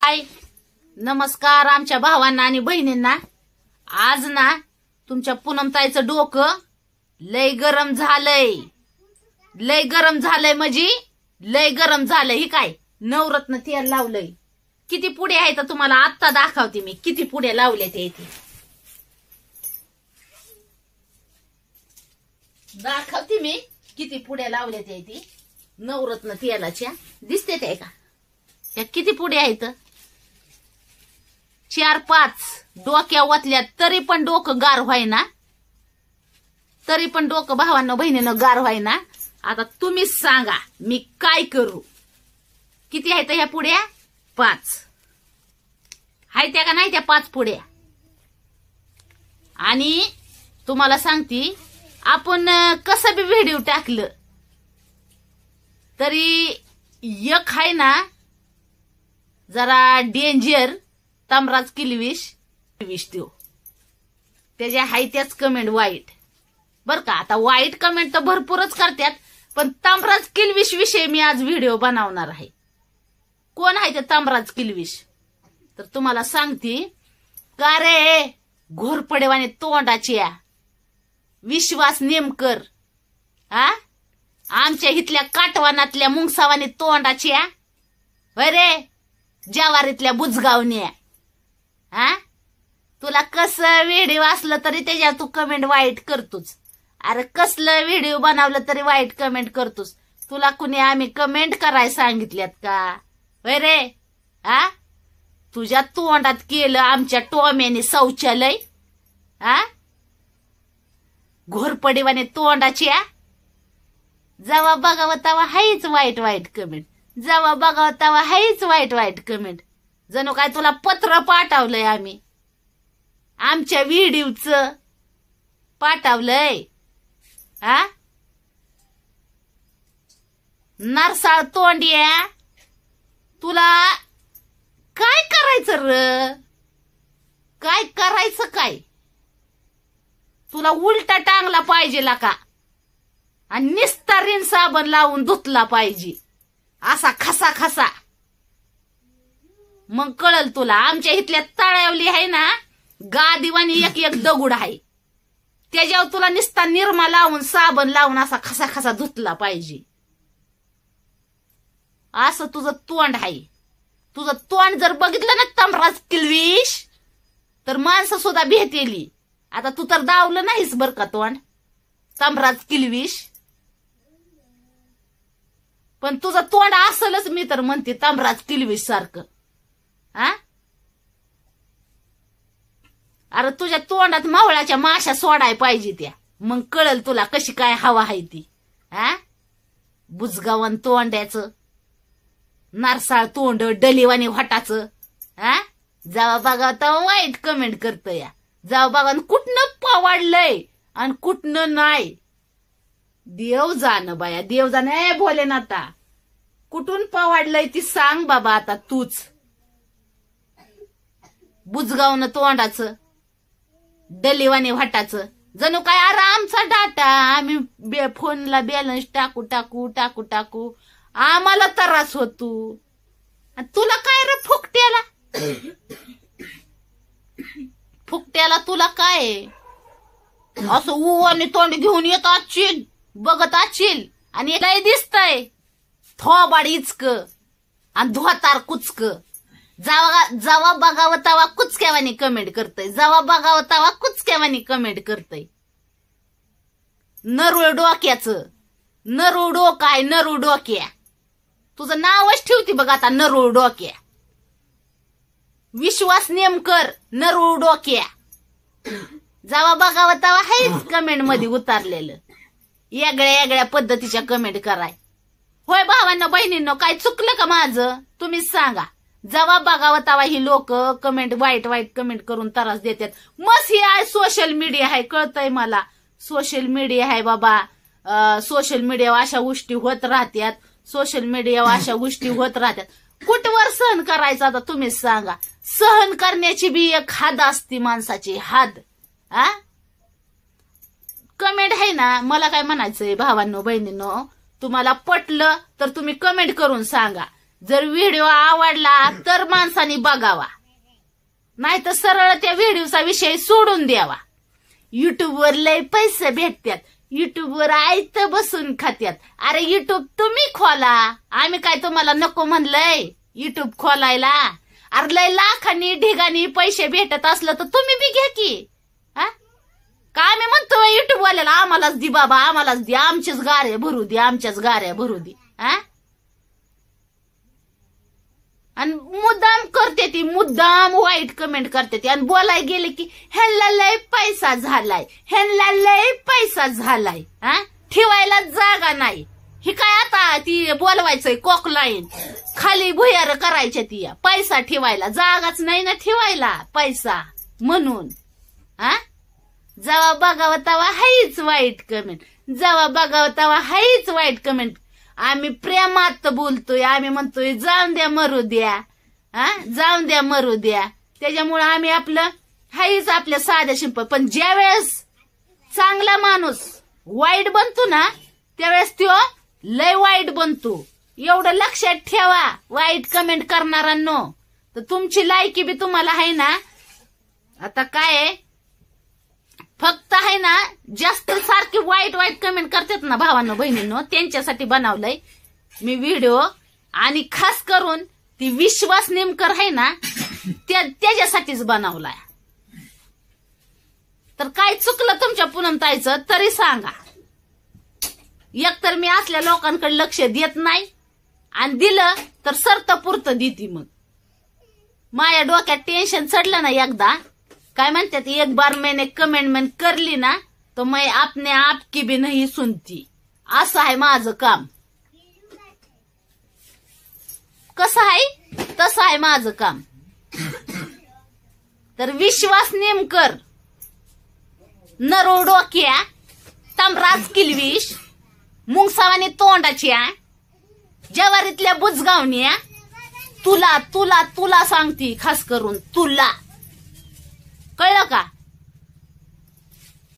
हाय नमस्कार आमच्या भावांना आणि बहिणींना। आज ना तुमच्या पूनमताईचं डोकं लय गरम झालंय, लय गरम झालंय म्हणजे लय गरम झालंय। ही काय नवरत्न तेल लावलंय। किती पुढे आहे तर तुम्हाला आत्ता दाखवते मी किती पुढे लावले ते इथे दाखवते मी किती पुढे लावले ते इथे नवरत्न तेलाच्या। दिसते ते का ह्या किती पुढे आहेत? 4-5 डोक्या वातल्यात तरी पण डोकं गार व्हायना, तरी पण डोकं भावांना बहिणीनं गार व्हायना। आता तुम्हीच सांगा मी काय करू? किती आहेत ह्या पुढ्या? 5 आहेत का नाही त्या 5 पुढ्या? आणि तुम्हाला सांगते आपण कसं बी व्हिडिओ टाकलं तरी एक आहे ना जरा डेंजर तमराज किलविश देव त्याच्या हाय त्याच कमेंट वाईट बर का। आता वाईट कमेंट तर भरपूरच करतात पण तमराज किलविश विषयी मी आज व्हिडिओ बनवणार आहे। कोण आहे ते तमराज किलविश? तर तुम्हाला सांगते का रे घोरपडेवाने तोंडाच्या विश्वास नेमकर हा आमच्या इथल्या काटवानातल्या मुंगसावाने तोंडाच्या रे जवारीतल्या बुजगावण्या हा तुला कसं व्हिडिओ असलं तरी त्याच्यावर तू कमेंट वाईट करतोस। अरे कसलं व्हिडिओ बनवलं तरी वाईट कमेंट करतोस। तुला कुणी आम्ही कमेंट करायला सांगितल्यात का रे? हा तुझ्या तोंडात केलं आमच्या टोम्याने शौचालय हा घोरपडीवाने तोंडाच्या। जेव्हा बघावं तेव्हा हाईच वाईट वाईट कमेंट, जेव्हा बघावं तेव्हा हाईच वाईट वाईट कमेंट। जणू काय तुला पत्र पाठवलंय आम्ही, आमच्या व्हिडिओचं पाठवलंय हा नरसाळ तोंडिया। तुला काय करायचं र? काय करायचं काय? तुला उलटा टांगला पाहिजे का आणि निस्तारीन साबण लावून धुतला पाहिजे असा खसा खसा, मग कळल तुला। आमच्या इथल्या तळ्यावली आहे ना गादीवानी एक एक दगड आहे त्याच्यावर तुला निस्ता निरमा लावून साबण लावून असा खसा खसा धुतला पाहिजे। असं तुझं तोंड आहे। तुझं तोंड जर बघितलं ना तमराज किलविश तर माणसं सुद्धा भेटेली। आता तू तर दावलं नाहीस बर का तोंड तमराज किलविश, पण तुझं तोंड असलच मी तर म्हणते तमराज किलविश सारखं हा। अरे तुझ्या तोंडात मावळाच्या माशा सोडाय पाहिजे त्या, मग कळल तुला कशी काय हवा आहे ती हा। बुजगावन तोंड्याचं नारसाळ तोंड डलीवानी वाटाचं हा। जेव्हा बघा तेव्हा वाईट कमेंट करत या, जेव्हा बघा कुठनं पवाडलंय आणि कुठनं नाही। देव जाण बाया देव जाण। ए भोलेनाथा कुठून पवाडलंय ती सांग बाबा आता तूच। बुजगावनं तोंडाचं डलीवाने वाटाचं जणू काय अरे आमचा डाटा आम्ही फोनला बॅलन्स टाकू टाकू टाकू टाकू आम्हाला त्रास होतो। तुला काय रे फुकट्याला फुकट्याला तुला काय असं उवाने तोंड घेऊन येत असशील बघत असशील आणि काय दिसतंय थोबाड इचक आणि धोतार कुचक। जेव्हा बघावं तेव्हा कुचक्यावानी कमेंट करतय, जेव्हा बघावं तेव्हा कुचक्यावानी कमेंट करतय। नरूळ डोक्याचं नरूळ डोकं आहे नरूळ डोक्या। तुझं नावच ठेवती बघ आता नरूळ डोक्या। विश्वास नेमकर नरूळ डोक्या। जेव्हा बघावं तेव्हा हेच कमेंट मध्ये उतारलेलं वेगळ्या वेगळ्या पद्धतीच्या कमेंट कराय। होय भावांना बहिणींनो काय चुकलं का माझं? तुम्हीच सांगा। जेव्हा बघावं तेव्हा ही लोक कमेंट वाईट वाईट कमेंट करून त्रास देतात। मस्त ही आहे सोशल मीडिया आहे कळतंय मला। सोशल मीडिया आहे बाबा, सोशल मीडियावर अशा गोष्टी होत राहतात, सोशल मीडियावर अशा गोष्टी होत राहतात। कुठवर सहन करायचं आता तुम्हीच सांगा। सहन करण्याची बी एक हद असती माणसाची हद हा। कमेंट आहे ना मला काय म्हणायचंय भावांनो बहिणींनो तुम्हाला पटलं तर तुम्ही कमेंट करून सांगा, जर व्हिडिओ आवडला तर माणसाने बघावा, नाही तर सरळ त्या व्हिडिओचा विषय सोडून द्यावा. युट्यूबवर लय पैसे भेटतात, युट्यूबवर आयत बसून खात्यात. अरे युट्यूब तुम्ही खोला, आम्ही काय तुम्हाला नको म्हणलंय युट्यूब खोलायला? अरे लय लाखांनी ढिगाणी पैसे भेटत असलं तर तुम्ही बी घ्या की. का आम्ही म्हणतो युट्यूब वाल्याला आम्हालाच दे बाबा, आम्हालाच दे, आमचेच गारे भरू दे, आमच्याच गाऱ्या भरू दे. आणि मुद्दाम करते ती, मुद्दाम वाईट कमेंट करते ती. आणि बोलाय गेले की ह्यांना लय पैसा झालाय, ह्यांना लय पैसा झालाय, ठेवायला जागा नाही. ही काय आता ती बोलवायचंय कोकलाईन, खाली भुयार करायच्या ती, पैसा ठेवायला जागाच नाही ना, ठेवायला पैसा म्हणून. जेव्हा बघावं तेव्हा हाईच वाईट कमेंट, जेव्हा बघावं तेव्हा हाईच वाईट कमेंट. आम्ही प्रेमात बोलतोय, आम्ही म्हणतोय जाऊन द्या मरू द्या, जाऊन द्या मरू द्या. त्याच्यामुळे आम्ही आपलं हाईच आपल्या साध्या शिंपल. पण ज्या वेळेस चांगला माणूस वाईट बनतो ना, त्यावेळेस तो लय वाईट बनतो. एवढं लक्षात ठेवा वाईट कमेंट करणाऱ्यांनो. तर तुमची लायकी बी तुम्हाला आहे ना, आता काय फक्त आहे ना, जास्त सारखी वाईट वाईट कमेंट करतात ना भावांनो बहिणींनो, त्यांच्यासाठी बनवलंय मी व्हिडिओ. आणि खास करून ती विश्वास नेमकर आहे ना, त्याच्यासाठीच बनवलाय. तर काय चुकलं तुमच्या पूनमताईचं तरी सांगा. एकतर मी असल्या लोकांकडे लक्ष देत नाही, आणि दिलं तर सरत पुरतं देते. मग माझ्या डोक्यात टेन्शन चढलं ना एकदा, काय म्हणतात, एक बार मैंने कमेंटमेंट करली ना तो मैं अपने आप की भी नहीं सुनती. असं आहे माझं काम. कसं आहे तसं आहे माझं काम. तर विश्वास नेमकर, नरो डोक्या, तमराज किलविश, मुंगसावानी तोंडाच्या, जवारीतल्या बुजगावण्या, तुला तुला तुला सांगती, खास करून तुला. कळलं का?